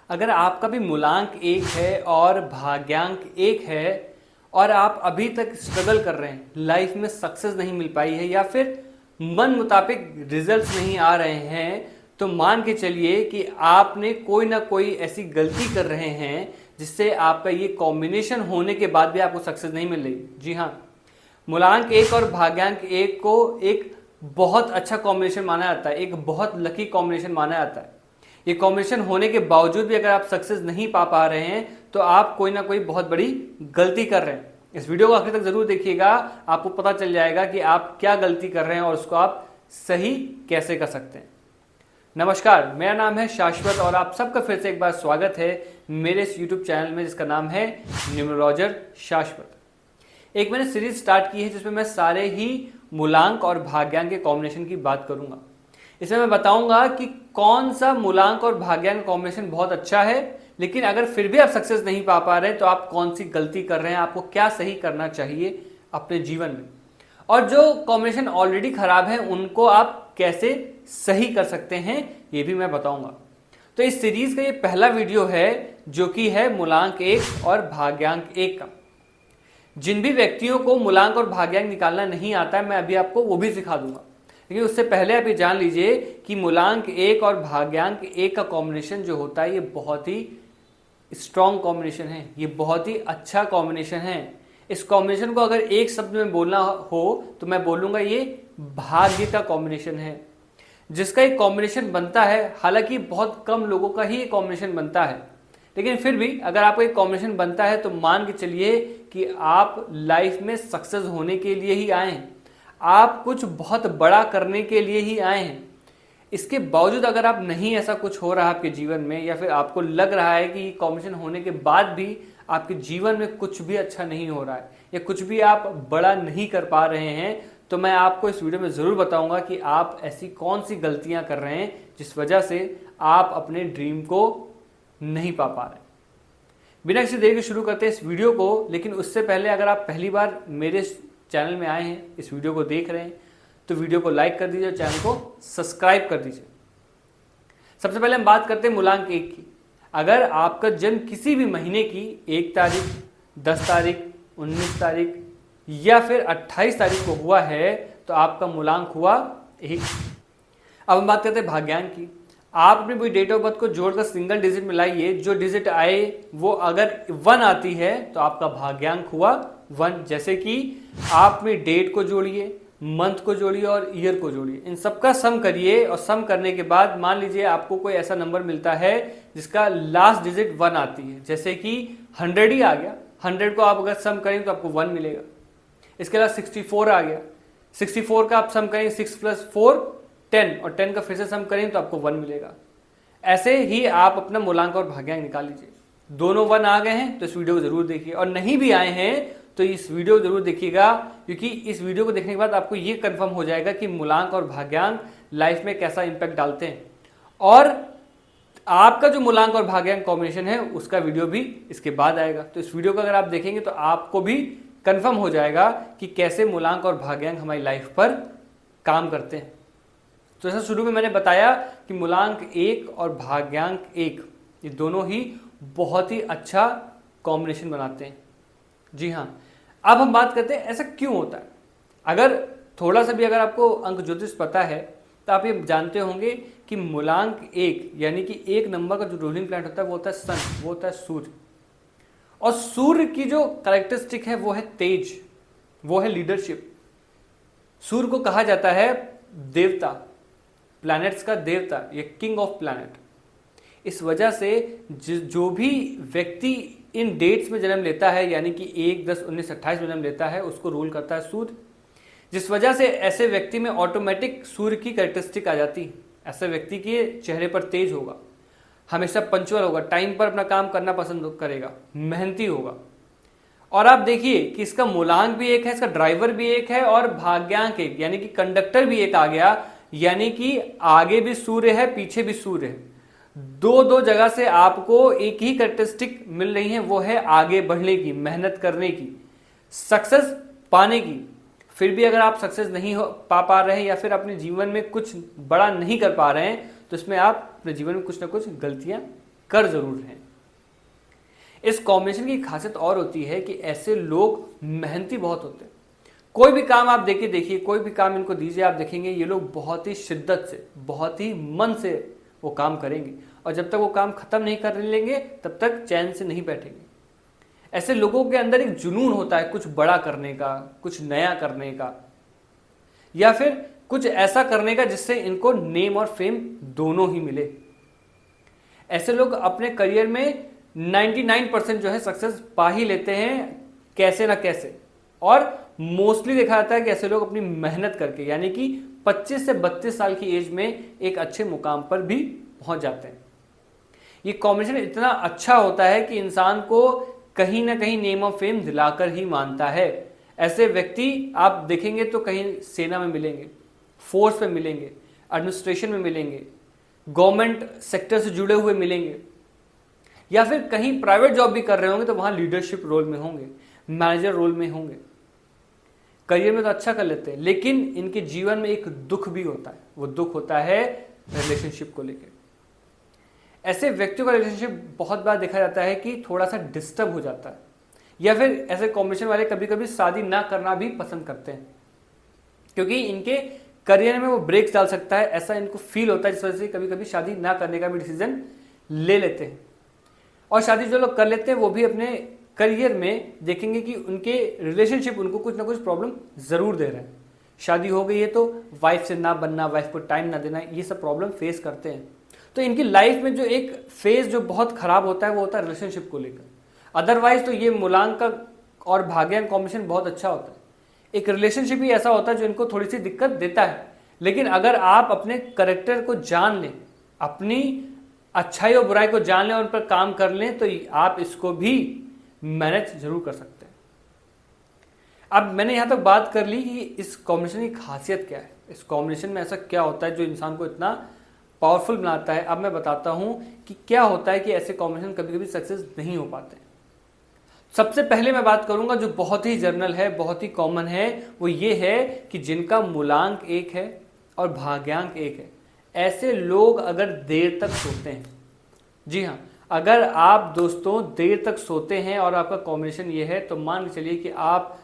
अगर आपका भी मूलांक 1 है और भाग्यांक 1 है और आप अभी तक स्ट्रगल कर रहे हैं, लाइफ में सक्सेस नहीं मिल पाई है या फिर मन मुताबिक रिजल्ट्स नहीं आ रहे हैं, तो मान के चलिए कि आपने कोई ना कोई ऐसी गलती कर रहे हैं जिससे आपका ये कॉम्बिनेशन होने के बाद भी आपको सक्सेस नहीं मिल रही। जी हाँ, मूलांक 1 और भाग्यांक 1 को एक बहुत अच्छा कॉम्बिनेशन माना जाता है, एक बहुत लकी कॉम्बिनेशन माना जाता है। ये कॉम्बिनेशन होने के बावजूद भी अगर आप सक्सेस नहीं पा रहे हैं तो आप कोई ना कोई बहुत बड़ी गलती कर रहे हैं। इस वीडियो को आखिर तक जरूर देखिएगा, आपको पता चल जाएगा कि आप क्या गलती कर रहे हैं और उसको आप सही कैसे कर सकते हैं। नमस्कार, मेरा नाम है शाश्वत और आप सबका फिर से एक बार स्वागत है मेरे इस यूट्यूब चैनल में जिसका नाम है न्यूमरोलॉजर शाश्वत। एक मैंने सीरीज स्टार्ट की है जिसमें मैं सारे ही मूलांक और भाग्यांक के कॉम्बिनेशन की बात करूंगा। इसमें मैं बताऊंगा कि कौन सा मूलांक और भाग्यांक कॉम्बिनेशन बहुत अच्छा है, लेकिन अगर फिर भी आप सक्सेस नहीं पा रहे तो आप कौन सी गलती कर रहे हैं, आपको क्या सही करना चाहिए अपने जीवन में, और जो कॉम्बिनेशन ऑलरेडी खराब है उनको आप कैसे सही कर सकते हैं ये भी मैं बताऊंगा। तो इस सीरीज का ये पहला वीडियो है जो कि है मूलांक 1 और भाग्यांक 1 का। जिन भी व्यक्तियों को मूलांक और भाग्यांक निकालना नहीं आता है मैं अभी आपको वो भी सिखा दूंगा, लेकिन उससे पहले आप ये जान लीजिए कि मूलांक 1 और भाग्यांक 1 का कॉम्बिनेशन जो होता है ये बहुत ही स्ट्रॉन्ग कॉम्बिनेशन है, ये बहुत ही अच्छा कॉम्बिनेशन है। इस कॉम्बिनेशन को अगर एक शब्द में बोलना हो तो मैं बोलूंगा ये भाग्य का कॉम्बिनेशन है। जिसका एक कॉम्बिनेशन बनता है, हालांकि बहुत कम लोगों का ही ये कॉम्बिनेशन बनता है, लेकिन फिर भी अगर आपको एक कॉम्बिनेशन बनता है तो मान के चलिए कि आप लाइफ में सक्सेस होने के लिए ही आए हैं, आप कुछ बहुत बड़ा करने के लिए ही आए हैं। इसके बावजूद अगर आप नहीं ऐसा कुछ हो रहा आपके जीवन में, या फिर आपको लग रहा है कि कॉम्बिनेशन होने के बाद भी आपके जीवन में कुछ भी अच्छा नहीं हो रहा है या कुछ भी आप बड़ा नहीं कर पा रहे हैं, तो मैं आपको इस वीडियो में ज़रूर बताऊंगा कि आप ऐसी कौन सी गलतियां कर रहे हैं जिस वजह से आप अपने ड्रीम को नहीं पा रहे। बिना किसी देर के शुरू करते हैं इस वीडियो को, लेकिन उससे पहले अगर आप पहली बार मेरे चैनल में आए हैं, इस वीडियो को देख रहे हैं, तो वीडियो को लाइक कर दीजिए और चैनल को सब्सक्राइब कर दीजिए। सबसे पहले हम बात करते हैं मूलांक 1 की। अगर आपका जन्म किसी भी महीने की 1 तारीख, 10 तारीख, 19 तारीख या फिर 28 तारीख को हुआ है तो आपका मूलांक हुआ 1। अब हम बात करते हैं भाग्यांक की। आप अपनी पूरी डेट ऑफ बर्थ को जोड़कर सिंगल डिजिट में लाइए, जो डिजिट आए वो अगर 1 आती है तो आपका भाग्यांक हुआ 1। जैसे कि आप अपनी डेट को जोड़िए, मंथ को जोड़िए और ईयर को जोड़िए, इन सबका सम करिए और सम करने के बाद मान लीजिए आपको कोई ऐसा नंबर मिलता है जिसका लास्ट डिजिट 1 आती है, जैसे कि 100 ही आ गया। 100 को आप अगर सम करें तो आपको 1 मिलेगा। इसके अलावा 64 आ गया, 64 का आप सम करें 6 + 4 10 और 10 का फिर से सम करें तो आपको 1 मिलेगा। ऐसे ही आप अपना मूलांक और भाग्यांक निकाल लीजिए। दोनों 1 आ गए हैं तो इस वीडियो को जरूर देखिए, और नहीं भी आए हैं तो इस वीडियो जरूर देखिएगा, क्योंकि इस वीडियो को देखने के बाद आपको ये कंफर्म हो जाएगा कि मूलांक और भाग्यांक लाइफ में कैसा इंपैक्ट डालते हैं, और आपका जो मूलांक और भाग्यांक कॉम्बिनेशन है उसका वीडियो भी इसके बाद आएगा। तो इस वीडियो को अगर आप देखेंगे तो आपको भी कंफर्म हो जाएगा कि कैसे मूलांक और भाग्यांक हमारी लाइफ पर काम करते हैं। तो जैसा शुरू में मैंने बताया कि मूलांक 1 और भाग्यांक 1 ये दोनों ही बहुत ही अच्छा कॉम्बिनेशन बनाते हैं। जी हाँ, अब हम बात करते हैं ऐसा क्यों होता है। अगर थोड़ा सा भी अगर आपको अंक ज्योतिष पता है तो आप ये जानते होंगे कि मूलांक 1 यानी कि 1 नंबर का जो रूलिंग प्लैनेट होता है वो होता है सन, वो होता है सूर्य। और सूर्य की जो कैरेक्टरिस्टिक है वो है तेज, वो है लीडरशिप। सूर्य को कहा जाता है देवता, प्लैनेट्स का देवता, ये किंग ऑफ प्लैनेट। इस वजह से जो भी व्यक्ति इन डेट्स में जन्म लेता है, यानी कि 1, 10, 19, 28 में जन्म लेता है, उसको रूल करता है सूर्य। जिस वजह से ऐसे व्यक्ति में ऑटोमेटिक सूर्य की कैरेक्टरिस्टिक आ जाती है। ऐसे व्यक्ति के चेहरे पर तेज होगा, हमेशा पंचुअल होगा, टाइम पर अपना काम करना पसंद करेगा, मेहनती होगा। और आप देखिए कि इसका मूलांक भी 1 है, इसका ड्राइवर भी 1 है और भाग्यांक 1 यानी कि कंडक्टर भी 1 आ गया, यानी कि आगे भी सूर्य है पीछे भी सूर्य है। दो जगह से आपको एक ही कैरेक्टरिस्टिक मिल रही है, वो है आगे बढ़ने की, मेहनत करने की, सक्सेस पाने की। फिर भी अगर आप सक्सेस नहीं पा रहे हैं या फिर अपने जीवन में कुछ बड़ा नहीं कर पा रहे हैं तो इसमें आप अपने जीवन में कुछ ना कुछ गलतियां कर जरूर रहे हैं। इस कॉम्बिनेशन की खासियत और होती है कि ऐसे लोग मेहनती बहुत होते हैं। कोई भी काम आप देखिए, कोई भी काम इनको दीजिए, आप देखेंगे ये लोग बहुत ही शिद्दत से, बहुत ही मन से वो काम करेंगे, और जब तक वो काम खत्म नहीं कर लेंगे तब तक चैन से नहीं बैठेंगे। ऐसे लोगों के अंदर एक जुनून होता है कुछ बड़ा करने का, कुछ नया करने का, या फिर कुछ ऐसा करने का जिससे इनको नेम और फेम दोनों ही मिले। ऐसे लोग अपने करियर में 99% जो है सक्सेस पा ही लेते हैं, कैसे ना कैसे। और मोस्टली देखा जाता है कि ऐसे लोग अपनी मेहनत करके, यानी कि 25 से 32 साल की एज में एक अच्छे मुकाम पर भी पहुंच जाते हैं। ये कॉम्बिनेशन इतना अच्छा होता है कि इंसान को कहीं ना कहीं नेम ऑफ फेम दिलाकर ही मानता है। ऐसे व्यक्ति आप देखेंगे तो कहीं सेना में मिलेंगे, फोर्स में मिलेंगे, एडमिनिस्ट्रेशन में मिलेंगे, गवर्नमेंट सेक्टर से जुड़े हुए मिलेंगे, या फिर कहीं प्राइवेट जॉब भी कर रहे होंगे तो वहां लीडरशिप रोल में होंगे, मैनेजर रोल में होंगे। करियर में तो अच्छा कर लेते हैं, लेकिन इनके जीवन में एक दुख भी होता है। वो दुख होता है रिलेशनशिप को लेकर। ऐसे व्यक्तियों का रिलेशनशिप बहुत बार देखा जाता है कि थोड़ा सा डिस्टर्ब हो जाता है, या फिर ऐसे कॉम्बिनेशन वाले कभी कभी शादी ना करना भी पसंद करते हैं, क्योंकि इनके करियर में वो ब्रेक्स डाल सकता है, ऐसा इनको फील होता है, जिस वजह से कभी कभी शादी ना करने का भी डिसीजन ले लेते हैं। और शादी जो लोग कर लेते हैं वो भी अपने करियर में देखेंगे कि उनके रिलेशनशिप उनको कुछ ना कुछ प्रॉब्लम जरूर दे रहे हैं। शादी हो गई है तो वाइफ से ना बनना, वाइफ को टाइम ना देना, ये सब प्रॉब्लम फेस करते हैं। तो इनकी लाइफ में जो एक फेज जो बहुत खराब होता है वो होता है रिलेशनशिप को लेकर। अदरवाइज तो ये मूलांक का और भाग्यांक कॉम्बिनेशन बहुत अच्छा होता है। एक रिलेशनशिप ही ऐसा होता है जो इनको थोड़ी सी दिक्कत देता है, लेकिन अगर आप अपने करेक्टर को जान लें, अपनी अच्छाई और बुराई को जान लें और उन पर काम कर लें, तो आप इसको भी मैनेज जरूर कर सकते हैं। अब मैंने यहां तक बात कर ली कि इस कॉम्बिनेशन की खासियत क्या है, इस कॉम्बिनेशन में ऐसा क्या होता है जो इंसान को इतना पावरफुल बनाता है। अब मैं बताता हूं कि क्या होता है कि ऐसे कॉम्बिनेशन कभी कभी सक्सेस नहीं हो पाते। सबसे पहले मैं बात करूंगा जो बहुत ही जनरल है, बहुत ही कॉमन है, वो ये है कि जिनका मूलांक 1 है और भाग्यांक 1 है, ऐसे लोग अगर देर तक सोते हैं, जी हाँ, अगर आप दोस्तों देर तक सोते हैं और आपका कॉम्बिनेशन ये है, तो मान के चलिए कि आप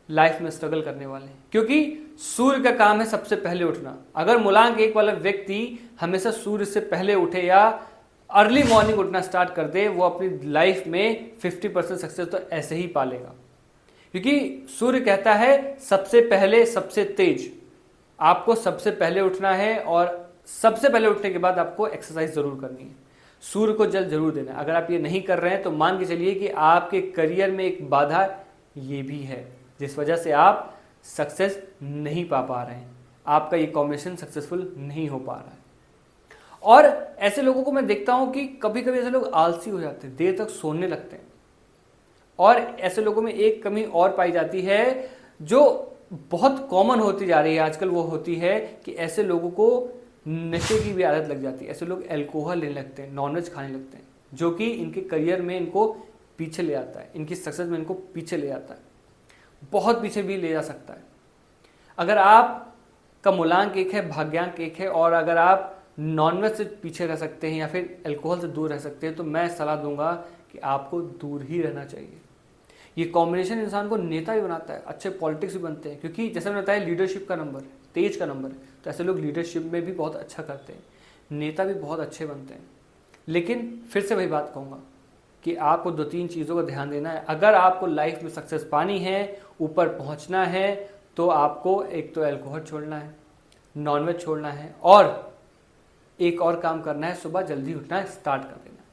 लाइफ में स्ट्रगल करने वाले हैं, क्योंकि सूर्य का काम है सबसे पहले उठना। अगर मूलांक 1 वाला व्यक्ति हमेशा सूर्य से पहले उठे या अर्ली मॉर्निंग उठना स्टार्ट कर दे, वो अपनी लाइफ में 50% सक्सेस तो ऐसे ही पालेगा, क्योंकि सूर्य कहता है सबसे पहले सबसे तेज। आपको सबसे पहले उठना है और सबसे पहले उठने के बाद आपको एक्सरसाइज जरूर करनी है, सूर्य को जल जरूर देना है। अगर आप ये नहीं कर रहे हैं तो मान के चलिए कि आपके करियर में एक बाधा ये भी है, जिस वजह से आप सक्सेस नहीं पा रहे हैं, आपका ये कॉम्बिनेशन सक्सेसफुल नहीं हो पा रहा है। और ऐसे लोगों को मैं देखता हूं कि कभी कभी ऐसे लोग आलसी हो जाते हैं, देर तक सोने लगते हैं। और ऐसे लोगों में एक कमी और पाई जाती है जो बहुत कॉमन होती जा रही है आजकल, वो होती है कि ऐसे लोगों को नशे की भी आदत लग जाती है। ऐसे लोग अल्कोहल लेने लगते हैं, नॉनवेज खाने लगते हैं, जो कि इनके करियर में इनको पीछे ले जाता है, इनकी सक्सेस में इनको पीछे ले जाता है, बहुत पीछे भी ले जा सकता है। अगर आपका मूलांक 1 है, भाग्यांक 1 है, और अगर आप नॉनवेज से पीछे रह सकते हैं या फिर अल्कोहल से दूर रह सकते हैं, तो मैं सलाह दूंगा कि आपको दूर ही रहना चाहिए। ये कॉम्बिनेशन इंसान को नेता भी बनाता है, अच्छे पॉलिटिक्स भी बनते हैं, क्योंकि जैसे मैंने बताया लीडरशिप का नंबर है, तेज का नंबर है, तो ऐसे लोग लीडरशिप में भी बहुत अच्छा करते हैं, नेता भी बहुत अच्छे बनते हैं। लेकिन फिर से वही बात कहूँगा कि आपको 2-3 चीज़ों का ध्यान देना है। अगर आपको लाइफ में सक्सेस पानी है, ऊपर पहुँचना है, तो आपको एक तो अल्कोहल छोड़ना है, नॉनवेज छोड़ना है, और एक और काम करना है, सुबह जल्दी उठना स्टार्ट कर देना।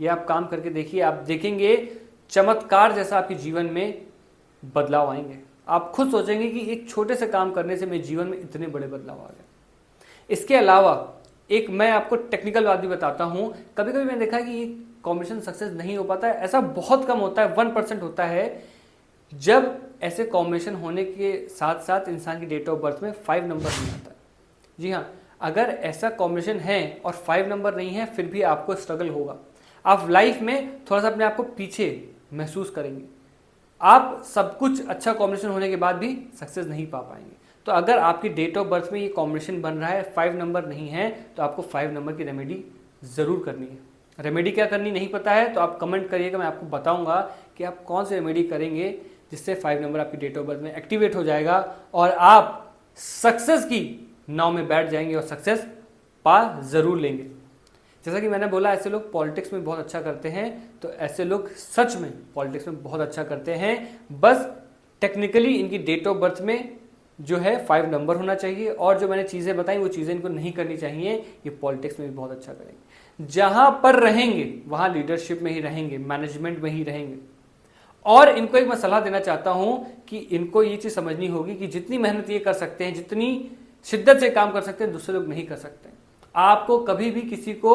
ये आप काम करके देखिए, आप देखेंगे चमत्कार जैसा आपके जीवन में बदलाव आएंगे। आप खुद सोचेंगे कि एक छोटे से काम करने से मेरे जीवन में इतने बड़े बदलाव आ गए। इसके अलावा एक मैं आपको टेक्निकल बात भी बताता हूं। कभी कभी मैंने देखा है कि ये कॉम्बिनेशन सक्सेस नहीं हो पाता है, ऐसा बहुत कम होता है, 1% होता है, जब ऐसे कॉम्बिनेशन होने के साथ साथ इंसान की डेट ऑफ बर्थ में 5 नंबर नहीं आता है। जी हाँ, अगर ऐसा कॉम्बिनेशन है और 5 नंबर नहीं है, फिर भी आपको स्ट्रगल होगा। आप लाइफ में थोड़ा सा अपने आप को पीछे महसूस करेंगे, आप सब कुछ अच्छा कॉम्बिनेशन होने के बाद भी सक्सेस नहीं पा पाएंगे। तो अगर आपकी डेट ऑफ बर्थ में ये कॉम्बिनेशन बन रहा है, 5 नंबर नहीं है, तो आपको 5 नंबर की रेमेडी जरूर करनी है। रेमेडी क्या करनी नहीं पता है तो आप कमेंट करिएगा, मैं आपको बताऊंगा कि आप कौन सी रेमेडी करेंगे जिससे 5 नंबर आपकी डेट ऑफ बर्थ में एक्टिवेट हो जाएगा और आप सक्सेस की नाव में बैठ जाएंगे और सक्सेस पा जरूर लेंगे। जैसा कि मैंने बोला, ऐसे लोग पॉलिटिक्स में बहुत अच्छा करते हैं, तो ऐसे लोग सच में पॉलिटिक्स में बहुत अच्छा करते हैं। बस टेक्निकली इनकी डेट ऑफ बर्थ में जो है 5 नंबर होना चाहिए, और जो मैंने चीज़ें बताई वो चीज़ें इनको नहीं करनी चाहिए। ये पॉलिटिक्स में भी बहुत अच्छा करेंगे, जहां पर रहेंगे वहां लीडरशिप में ही रहेंगे, मैनेजमेंट में ही रहेंगे। और इनको एक मैं सलाह देना चाहता हूं कि इनको ये चीज़ समझनी होगी कि जितनी मेहनत ये कर सकते हैं, जितनी शिद्दत से काम कर सकते हैं, दूसरे लोग नहीं कर सकते। आपको कभी भी किसी को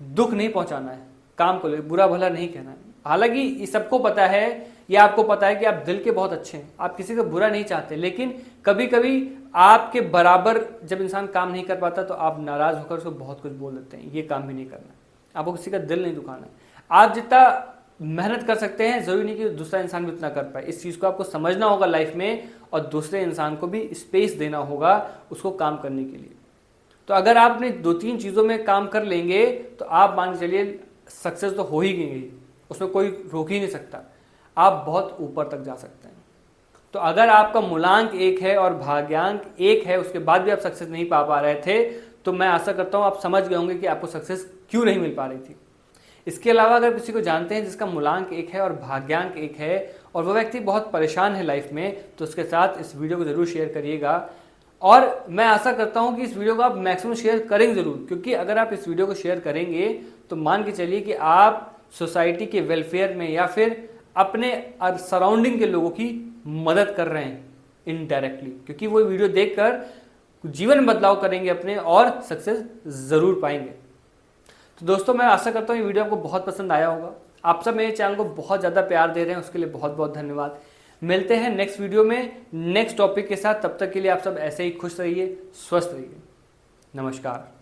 दुख नहीं पहुंचाना है, काम को लेकर बुरा भला नहीं कहना है। हालांकि ये सबको पता है, या आपको पता है कि आप दिल के बहुत अच्छे हैं, आप किसी को बुरा नहीं चाहते, लेकिन कभी कभी आपके बराबर जब इंसान काम नहीं कर पाता तो आप नाराज होकर उसको बहुत कुछ बोल देते हैं। ये काम भी नहीं करना है, आपको किसी का दिल नहीं दुखाना है। आप जितना मेहनत कर सकते हैं, जरूरी नहीं कि दूसरा इंसान भी उतना कर पाए। इस चीज़ को आपको समझना होगा लाइफ में, और दूसरे इंसान को भी स्पेस देना होगा उसको काम करने के लिए। तो अगर आपने 2-3 चीज़ों में काम कर लेंगे तो आप मान के चलिए सक्सेस तो हो ही गई, उसमें कोई रोक ही नहीं सकता, आप बहुत ऊपर तक जा सकते हैं। तो अगर आपका मूलांक 1 है और भाग्यांक 1 है, उसके बाद भी आप सक्सेस नहीं पा रहे थे, तो मैं आशा करता हूं आप समझ गए होंगे कि आपको सक्सेस क्यों नहीं मिल पा रही थी। इसके अलावा अगर किसी को जानते हैं जिसका मूलांक 1 है और भाग्यांक 1 है और वो व्यक्ति बहुत परेशान है लाइफ में, तो उसके साथ इस वीडियो को जरूर शेयर करिएगा। और मैं आशा करता हूं कि इस वीडियो को आप मैक्सिमम शेयर करेंगे जरूर, क्योंकि अगर आप इस वीडियो को शेयर करेंगे तो मान के चलिए कि आप सोसाइटी के वेलफेयर में या फिर अपने सराउंडिंग के लोगों की मदद कर रहे हैं इनडायरेक्टली, क्योंकि वो वीडियो देखकर जीवन में बदलाव करेंगे अपने और सक्सेस जरूर पाएंगे। तो दोस्तों, मैं आशा करता हूँ ये वीडियो आपको बहुत पसंद आया होगा। आप सब मेरे चैनल को बहुत ज़्यादा प्यार दे रहे हैं, उसके लिए बहुत बहुत धन्यवाद। मिलते हैं नेक्स्ट वीडियो में नेक्स्ट टॉपिक के साथ। तब तक के लिए आप सब ऐसे ही खुश रहिए, स्वस्थ रहिए। नमस्कार।